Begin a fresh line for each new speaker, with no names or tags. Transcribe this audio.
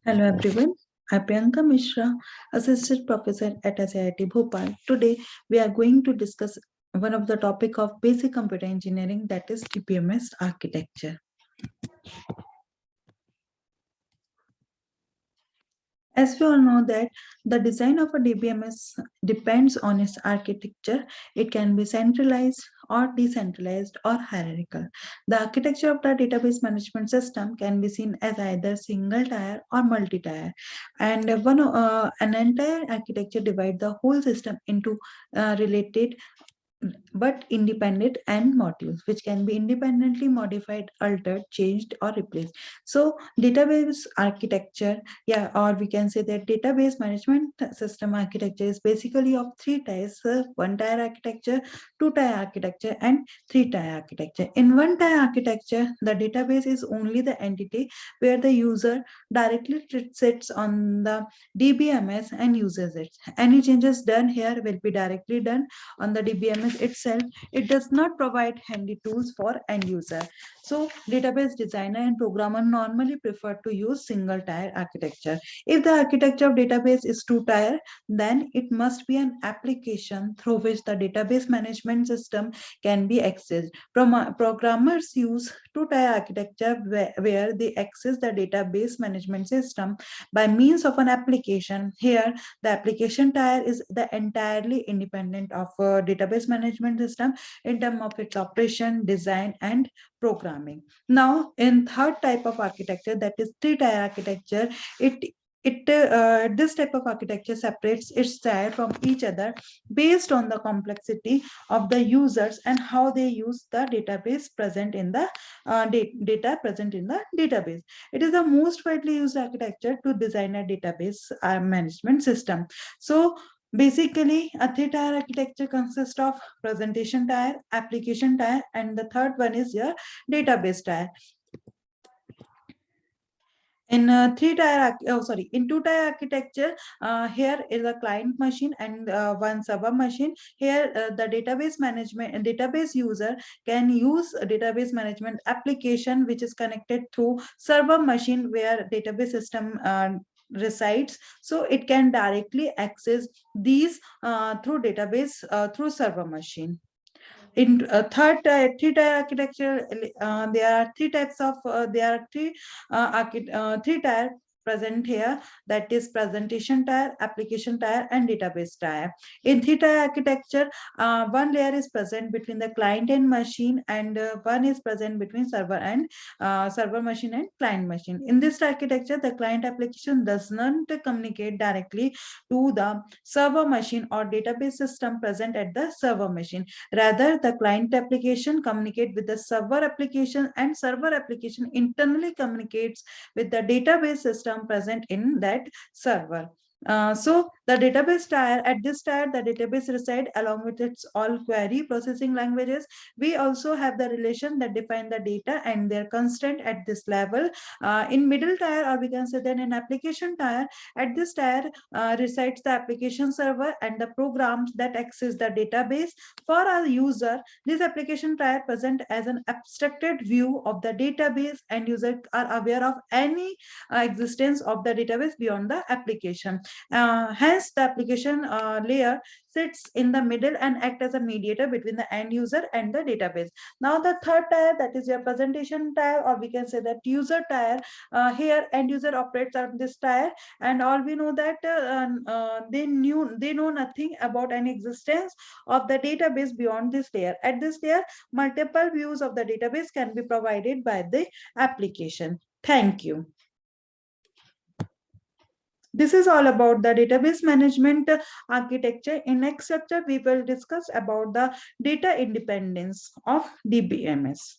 Hello everyone, I'm Priyanka Mishra, Assistant Professor at SIIT Bhopal. Today we are going to discuss one of the topic of basic computer engineering, that is DBMS architecture. As we all know that the design of a DBMS depends on its architecture. It can be centralized or decentralized or hierarchical. The architecture of the database management system can be seen as either single tier or multi-tier. And an entire architecture divides the whole system into related but independent and modules which can be independently modified, altered, changed, or replaced. So database architecture, or we can say that database management system architecture is basically of three tiers: one tier architecture, two tier architecture, and three tier architecture. In one tier architecture, the database is only the entity where the user directly sits on the DBMS and uses it. Any changes done here will be directly done on the DBMS itself. It does not provide handy tools for end user. So database designer and programmer normally prefer to use single tier architecture. If the architecture of database is two tier, then it must be an application through which the database management system can be accessed. Programmers use two tier architecture where they access the database management system by means of an application. Here the application tier is the entirely independent of a database management system in terms of its operation, design, and programming. Now, in third type of architecture, that is three-tier architecture, this type of architecture separates its tier from each other based on the complexity of the users and how they use the database present in the data present in the database. It is the most widely used architecture to design a database management system. So basically, a three-tier architecture consists of presentation tier, application tier, and the third one is your database tier. In in two-tier architecture, here is a client machine and one server machine. Here, the database management and database user can use a database management application which is connected through server machine where database system resides. So it can directly access these through database through server machine. In third three tier architecture, there are three types of there are three tier present here, that is presentation tier, application tier, and database tier. In three tier architecture, one layer is present between the client and machine, and one is present between server machine and client machine. In this architecture, the client application does not communicate directly to the server machine or database system present at the server machine. Rather, the client application communicates with the server application, and server application internally communicates with the database system present in that server. So the database tier, at this tier, the database reside along with its all query processing languages. We also have the relation that define the data and their constant at this level. In middle tier, or we can say then in application tier, at this tier resides the application server and the programs that access the database. For our user, this application tier present as an abstracted view of the database, and users are aware of any existence of the database beyond the application. Hence, the application layer sits in the middle and act as a mediator between the end user and the database. Now, the third tier, that is your presentation tier, or we can say that user tier. Here, end user operates on this tier, and all we know that they know nothing about any existence of the database beyond this layer. At this layer, multiple views of the database can be provided by the application. Thank you. This is all about the database management architecture. In next chapter, we will discuss about the data independence of DBMS.